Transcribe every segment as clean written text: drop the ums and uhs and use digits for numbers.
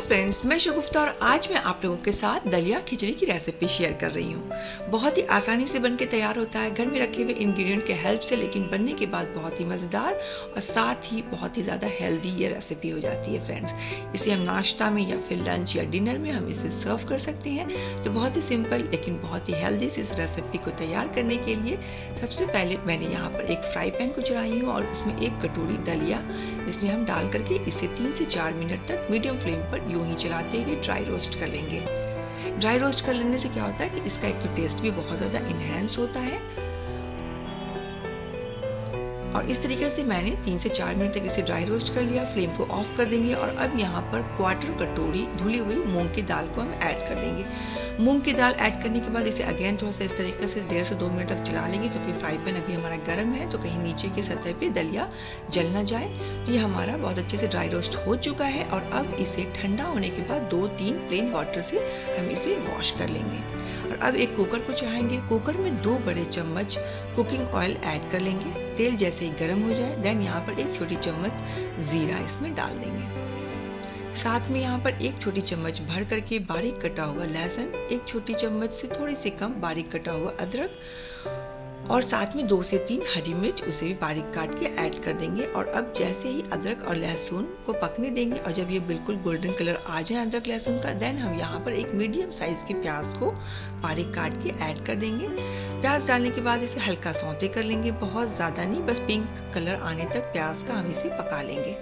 Friends, मैं शगुफ्ता और आज मैं आप लोगों के साथ दलिया खिचड़ी की रेसिपी शेयर कर रही हूँ। बहुत ही आसानी से बनके तैयार होता है घर में रखे हुए इंग्रेडिएंट के हेल्प से, लेकिन बनने के बाद बहुत ही मज़ेदार और साथ ही बहुत ही ज़्यादा हेल्दी ये रेसिपी हो जाती है फ्रेंड्स। इसे हम नाश्ता में या फिर लंच या डिनर में हम इसे सर्व कर सकते हैं। तो बहुत ही सिंपल लेकिन बहुत ही हेल्दी से इस रेसिपी को तैयार करने के लिए सबसे पहले मैंने यहाँ पर एक फ्राई पैन को चढ़ाई हूँ और उसमें एक कटोरी दलिया इसमें हम डाल करके इसे 3 से 4 मिनट तक मीडियम फ्लेम पर यूं ही चलाते हुए ड्राई रोस्ट कर लेंगे। ड्राई रोस्ट कर लेने से क्या होता है कि इसका एक तो टेस्ट भी बहुत ज़्यादा इन्हेंस होता है और इस तरीके से मैंने 3 से 4 मिनट तक इसे ड्राई रोस्ट कर लिया। फ्लेम को ऑफ कर देंगे और अब यहाँ पर क्वार्टर कटोरी धुली हुई मूंग की दाल को हम ऐड कर देंगे। मूंग की दाल ऐड करने के बाद इसे अगेन थोड़ा सा इस तरीके से 1.5 से 2 मिनट तक चला लेंगे, क्योंकि फ्राई पैन अभी हमारा गर्म है तो कहीं नीचे की सतह पे दलिया जल ना जाए। तो ये हमारा बहुत अच्छे से ड्राई रोस्ट हो चुका है और अब इसे ठंडा होने के बाद 2-3 प्लेन वाटर से हम इसे वॉश कर लेंगे। और अब एक कुकर को चढ़ाएंगे। कुकर में 2 बड़े चम्मच कुकिंग ऑयल ऐड कर लेंगे। तेल जैसे ही गर्म हो जाए देन यहाँ पर 1 छोटी चम्मच जीरा इसमें डाल देंगे। साथ में यहाँ पर 1 छोटी चम्मच भर करके बारीक कटा हुआ लहसुन, 1 छोटी चम्मच से थोड़ी सी कम बारीक कटा हुआ अदरक और साथ में 2 से 3 हरी मिर्च उसे भी बारीक काट के ऐड कर देंगे। और अब जैसे ही अदरक और लहसुन को पकने देंगे और जब ये बिल्कुल गोल्डन कलर आ जाए अदरक लहसुन का, देन हम यहाँ पर एक मीडियम साइज के प्याज को बारीक काट के ऐड कर देंगे। प्याज डालने के बाद इसे हल्का सौते कर लेंगे, बहुत ज़्यादा नहीं, बस पिंक कलर आने तक प्याज का हम इसे पका लेंगे।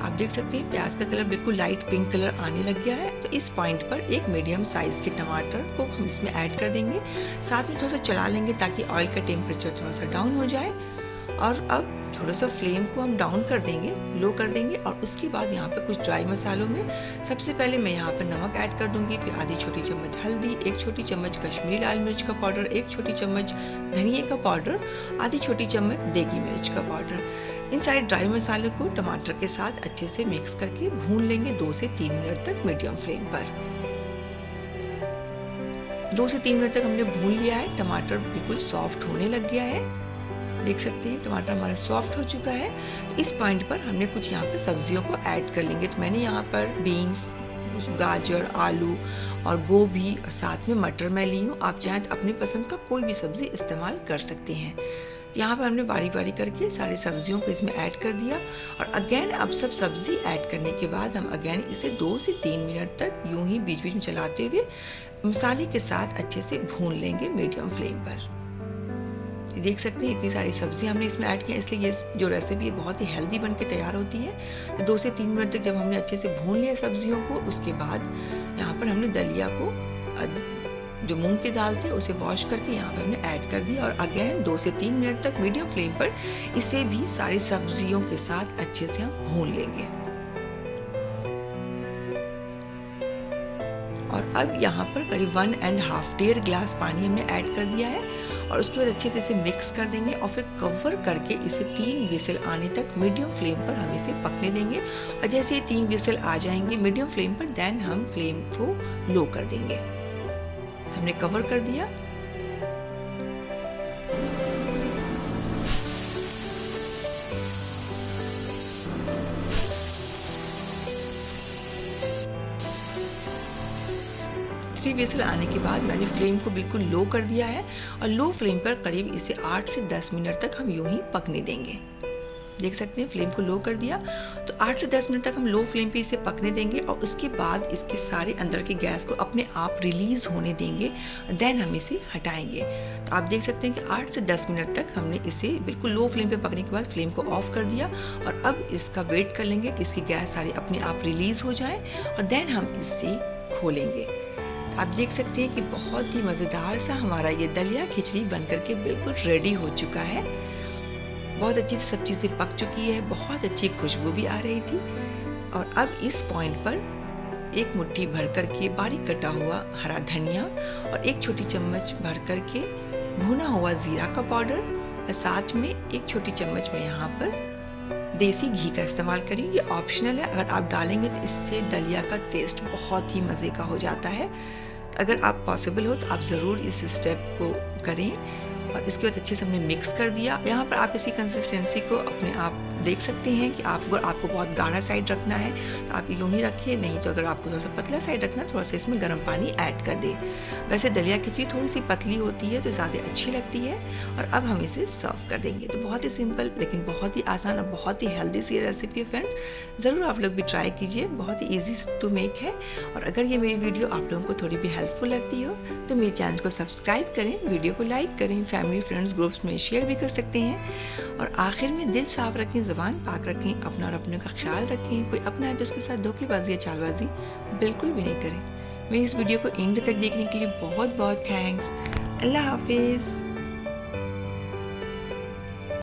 आप देख सकते हैं प्याज का कलर बिल्कुल लाइट पिंक कलर आने लग गया है। तो इस पॉइंट पर एक मीडियम साइज के टमाटर को हम इसमें ऐड कर देंगे। साथ में थोड़ा सा चला लेंगे ताकि ऑयल का टेम्परेचर थोड़ा सा डाउन हो जाए। और अब थोड़ा सा फ्लेम को हम डाउन कर देंगे, लो कर देंगे। और उसके बाद यहाँ पे कुछ ड्राई मसालों में सबसे पहले मैं यहाँ पर नमक ऐड कर दूंगी, फिर आधी छोटी चम्मच हल्दी, 1 छोटी चम्मच कश्मीरी लाल मिर्च का पाउडर, 1 छोटी चम्मच धनिया का पाउडर, आधी छोटी चम्मच देगी मिर्च का पाउडर। इन सारे ड्राई मसालों को टमाटर के साथ अच्छे से मिक्स करके भून लेंगे 2 से 3 मिनट तक मीडियम फ्लेम पर। 2 से 3 मिनट तक हमने भून लिया है। टमाटर बिल्कुल सॉफ्ट होने लग गया है, देख सकते हैं टमाटर हमारा सॉफ्ट हो चुका है। तो इस पॉइंट पर हमने कुछ यहाँ पर सब्जियों को ऐड कर लेंगे। तो मैंने यहाँ पर बीन्स, गाजर, आलू और गोभी और साथ में मटर मैं ली हूँ। आप चाहें तो अपनी पसंद का कोई भी सब्जी इस्तेमाल कर सकते हैं। तो यहाँ पर हमने बारी बारी करके सारी सब्जियों को इसमें ऐड कर दिया और अगेन अब सब सब्जी ऐड करने के बाद हम अगेन इसे 2 से 3 मिनट तक यूं ही बीच बीच में चलाते हुए मसाले के साथ अच्छे से भून लेंगे मीडियम फ्लेम पर। देख सकते हैं इतनी सारी सब्जी हमने इसमें ऐड किया, इसलिए ये जो रेसिपी है बहुत ही हेल्दी बन के तैयार होती है। तो 2 से 3 मिनट तक जब हमने अच्छे से भून लिया सब्जियों को, उसके बाद यहाँ पर हमने दलिया को जो मूंग की दाल थे उसे वॉश करके यहाँ पर हमने ऐड कर दिया और अगेन 2 से 3 मिनट तक मीडियम फ्लेम पर इसे भी सारी सब्जियों के साथ अच्छे से हम भून लेंगे। और अब यहाँ पर करीब 1.5 गिलास पानी हमने ऐड कर दिया है और उसके बाद अच्छे से इसे मिक्स कर देंगे और फिर कवर करके इसे 3 विसल आने तक मीडियम फ्लेम पर हम इसे पकने देंगे। और जैसे ये 3 विसल आ जाएंगे मीडियम फ्लेम पर, देन हम फ्लेम को लो कर देंगे। हमने कवर कर दिया। थ्री विसल आने के बाद मैंने फ्लेम को बिल्कुल लो कर दिया है और लो फ्लेम पर करीब इसे 8 से 10 मिनट तक हम यूं ही पकने देंगे। देख सकते हैं फ्लेम को लो कर दिया। तो 8 से 10 मिनट तक हम लो फ्लेम पे इसे पकने देंगे और उसके बाद इसके सारे अंदर के गैस को अपने आप रिलीज होने देंगे, देन हम इसे हटाएंगे। तो आप देख सकते हैं कि 8 से 10 मिनट तक हमने इसे बिल्कुल लो फ्लेम पे पकने के बाद फ्लेम को ऑफ कर दिया और अब इसका वेट कर लेंगे कि इसकी गैस सारी अपने आप रिलीज हो जाए और देन हम इसे खोलेंगे। तो आप देख सकते हैं कि बहुत ही मज़ेदार सा हमारा ये दलिया खिचड़ी बनकर के बिल्कुल रेडी हो चुका है। बहुत अच्छी से सब चीज़ें पक चुकी है, बहुत अच्छी खुशबू भी आ रही थी। और अब इस पॉइंट पर 1 मुट्ठी भर करके बारीक कटा हुआ हरा धनिया और 1 छोटी चम्मच भर करके भुना हुआ जीरा का पाउडर और साथ में 1 छोटी चम्मच में यहाँ पर देसी घी का इस्तेमाल करी। ये ऑप्शनल है, अगर आप डालेंगे तो इससे दलिया का टेस्ट बहुत ही मज़े का हो जाता है। अगर आप पॉसिबल हो तो आप ज़रूर इस स्टेप को करें। और इसके बाद अच्छे से हमने मिक्स कर दिया। यहाँ पर आप इसी कंसिस्टेंसी को अपने आप देख सकते हैं कि आपको बहुत गाढ़ा साइड रखना है तो आप यूँ ही रखिए, नहीं तो अगर आपको थोड़ा सा पतला साइड रखना है थोड़ा सा इसमें गर्म पानी ऐड कर दें। वैसे दलिया खिचड़ी थोड़ी सी पतली होती है तो ज़्यादा अच्छी लगती है। और अब हम इसे सर्व कर देंगे। तो बहुत ही सिंपल लेकिन बहुत ही आसान और बहुत ही हेल्दी सी रेसिपी है फ्रेंड्स, ज़रूर आप लोग भी ट्राई कीजिए, बहुत ही ईजी टू मेक है। और अगर ये मेरी वीडियो आप लोगों को थोड़ी भी हेल्पफुल लगती हो तो मेरे चैनल को सब्सक्राइब करें, वीडियो को लाइक करें, फैमिली फ्रेंड्स ग्रुप्स में शेयर भी कर सकते हैं। और आखिर में दिल साफ रखें, ज़बान पाक रखें, अपना और अपनों का ख्याल रखें। कोई अपना है तो उसके साथ धोखेबाजी या चालबाजी बिल्कुल भी नहीं करें। मेरी इस वीडियो को एंड तक देखने के लिए बहुत बहुत थैंक्स। अल्लाह हाफिज़।